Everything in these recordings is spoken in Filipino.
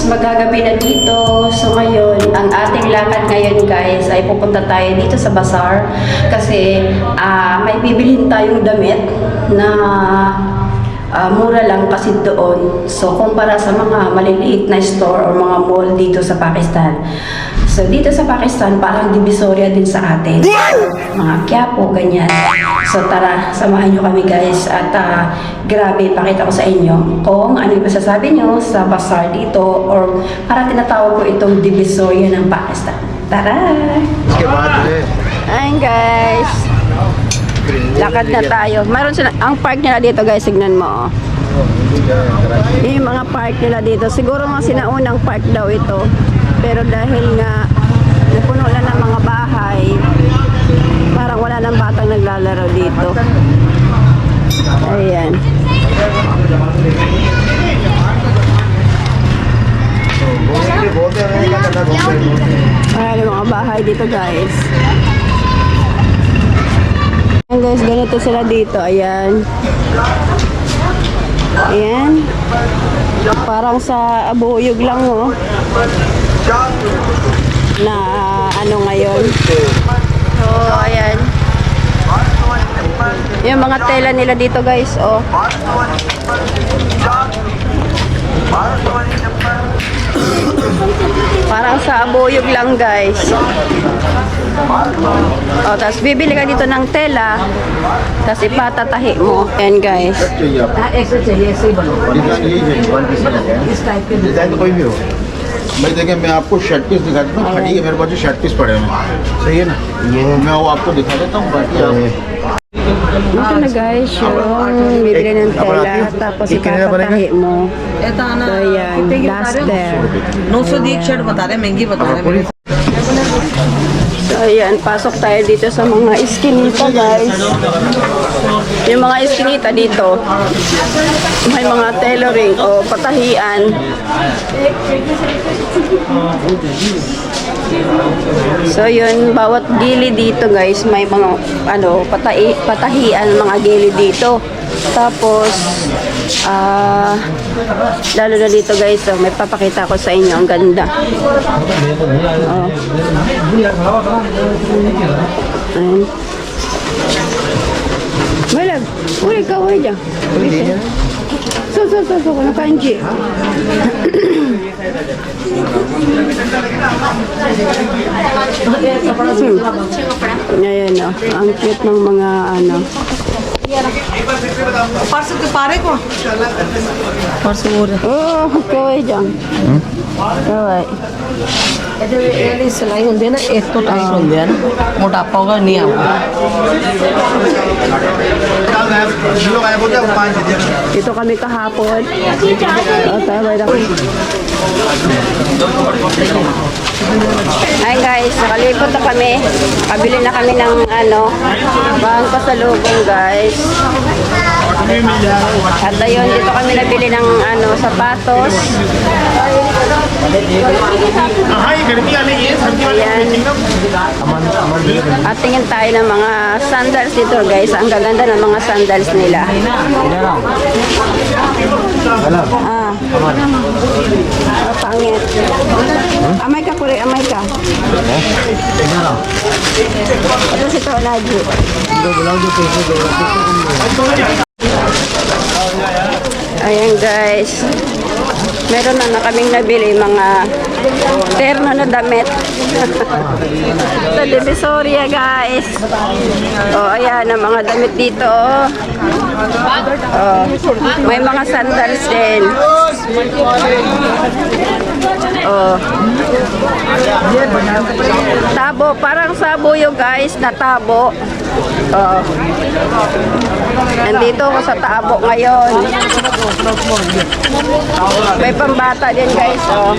Magagabi na dito. So ngayon, ang ating lakad ngayon guys ay pupunta tayo dito sa bazaar kasi may bibilhin tayong damit na mura lang kasi doon. So kumpara sa mga maliliit na store or mga mall dito sa Pakistan. So dito sa Pakistan parang divisoria din sa atin. Mga Quiapo, ganyan. So tara, samahan nyo kami guys at grabe, pakita ko sa inyo kung ano yung masasabi nyo sa bazaar dito or para tinatawag ko itong divisoria ng Pakistan. Tara! Ayan guys, lakad na tayo. Mayroon sila, ang park nila dito guys, signan mo. Yung mga park nila dito, siguro mga sinaunang park daw ito. Pero dahil nga napuno lang ng mga bahay, parang wala nang batang naglalaro dito. Ayan. Ayan yung mga bahay dito guys. Ayan guys, ganito sila dito. Ayan. Ayan. Parang sa abuyog lang oh. Na ano ngayon. So, ayan. Yung mga tela nila dito guys, oh. Parang sa abuyog lang guys. Oh, tapos bibili ka dito ng tela, tapos ipatatahi mo. Ayan guys. मैं देखें मैं आपको shirt piece दिखा देता हूँ खड़ी है मेरे पास जो शर्ट पीस पड़े हैं सही है ना ये मैं वो आपको दिखा देता हूँ बाकी आप ito na guys yung bibili ng tela tapos ipapatahi mo. So ayan, last there. 900 की एक शर्ट बता रहे महंगी बता रहे हैं. So ayan, pasok tayo dito sa mga iskinita guys. Yung mga iskinita dito, may mga tailoring o patahian. So yun, bawat gilid dito guys, may mga patahian mga gilid dito. Tapos lalo na dito guys, may papakita ko sa inyo, ang ganda. Oh. Ayan. Malag, uli ka aja. So, ano kanji? Ayan o, ang cute ng mga ano. परसों के पारे को परसों हो रहा Oh, kawai dyan. Kawai. ये सिलाई होंगे ना एक तो टाइट होंगे ना मोटापा होगा नहीं आऊगा Dito kami kahapon. Hi guys, nakalipot na kami. Kabili na kami ng bahan pasalubong guys. At ayun, dito kami nabili ng sapatos. Ayan. At tingin tayo ng mga sandals dito guys. Ang gaganda ng mga sandals nila. Pangit. Amay ka puri, amay ka. Ito si Tao lagi. Ayan guys. Meron na kaming nabili mga terno na damit. Sa Divisoria guys. Oh, ayan ang mga damit dito. Oh, may mga sandals din. Oh. Tabo, parang sabuyo guys, na tabo. Oh. Nandito ako sa tabo ngayon. May pambata din guys, oh.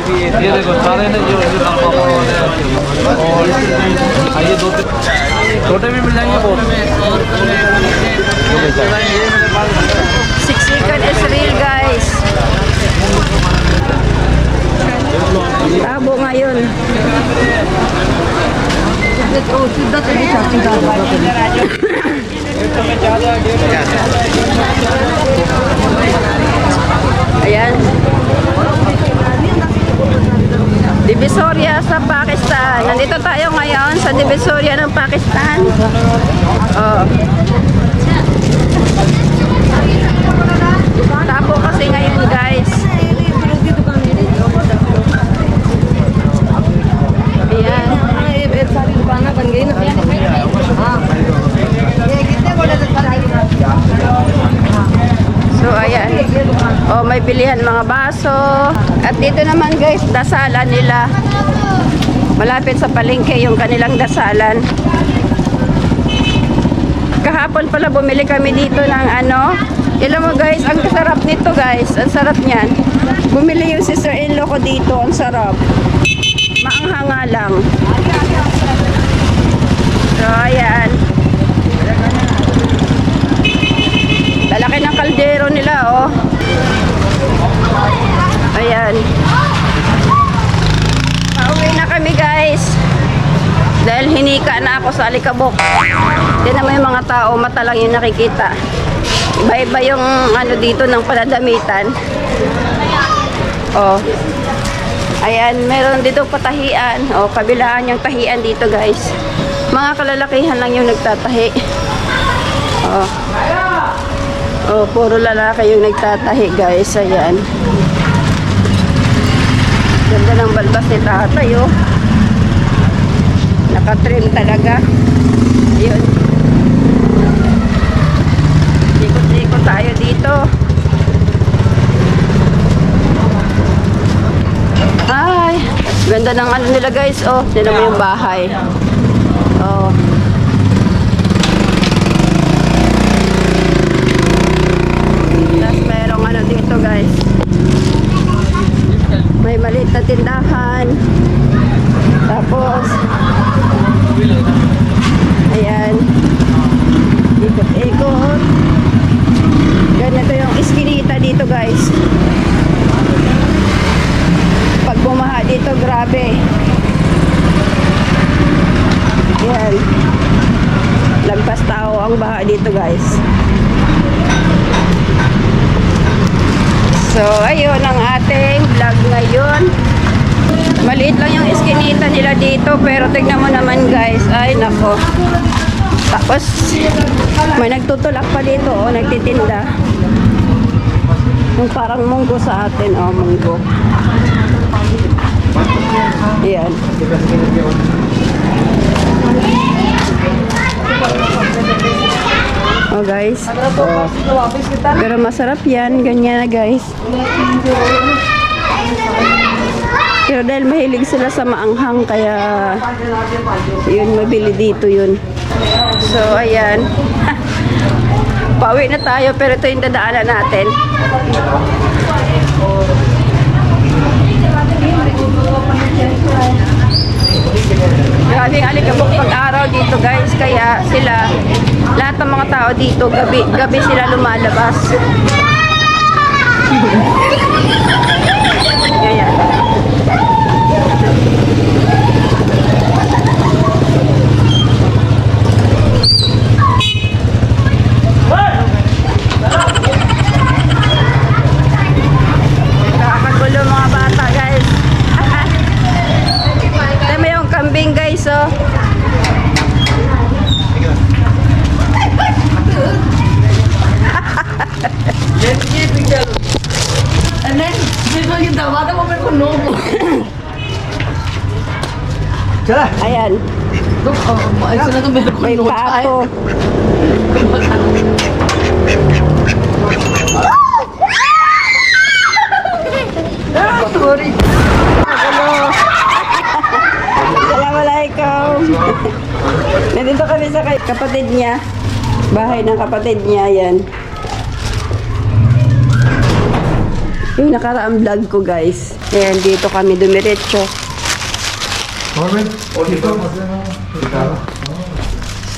छोटे भी मिल जाएंगे बहुत Siksikan is real guys. Tabo ngayon. Ayan. Divisoria sa Pakistan. Nandito tayo ngayon sa Divisoria ng Pakistan. Oh. Tapo kasi ngayon, guys. Ayan. सारी दुकानें बन गई ना हाँ ये कितने बोले थे So, ayan. Oh, may bilihan mga baso. At dito naman, guys, dasalan nila. Malapit sa palengke yung kanilang dasalan. Kahapon pala bumili kami dito ng ano. Alam mo, guys, ang sarap nito, guys. Ang sarap niyan. Bumili yung sister-in-law ko dito. Ang sarap. Maanghanga lang. So, ayan. Lalaki ng kaldero nila, oh. Ayan. Pauwi na kami, guys. Dahil hinika na ako sa Alikabok. Yan naman yung mga tao, mata lang yung nakikita. Iba-iba yung ano dito ng panadamitan. Oh. Ayan, meron dito patahian. O, kabilaan yung tahian dito, guys. Mga kalalakihan lang yung nagtatahi. O. O, puro lalaki yung nagtatahi, guys. Ayan. Ganda ng balbas ni tatay, oh. Nakatrim talaga. Ayun. Ikot-ikot tayo dito. Ay, ganda ng ano nila, guys. Oh, nila mo yung bahay. Oh. Tapos merong ano dito, guys. May maliit na tindahan. Tapos ayan. Ikot-ikot. Ganito yung iskinita dito, guys. Pag bumaha dito, grabe. Yan. Lagpas tao ang baha dito, guys. So, ayun ang ating vlog ngayon. Maliit lang yung iskinita nila dito, pero tignan mo naman, guys. Ay, nako. Tapos, may nagtutulak pa dito, oh, nagtitinda. Yung parang munggo sa atin, oh, munggo. Ayan. Oh, guys. Pero masarap yan. Ganyan na, guys. Pero dahil mahilig sila sa maanghang, kaya yun, mabili dito yun. So, ayan. Pauwi na tayo, pero ito yung dadaanan natin. Grabing Alikabok pag-araw dito, guys. Kaya sila, lahat ng mga tao dito, gabi sila lumalabas. Ayan. Nakakagulo mga bata, guys. Alam mo yung kambing, guys, oh. And then, yung dawada mo pero no mo. Ayan. Ay, sila ito meron ko May papo. Sorry. Hello. Assalamualaikum. Nandito kami sa kapatid niya. Bahay ng kapatid niya, yan. Yung nakaraang vlog ko, guys. Ayan, dito kami dumiretso.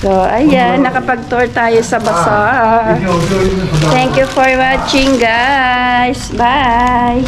So, ayan, nakapag-tour tayo sa bazaar. Thank you for watching, guys. Bye!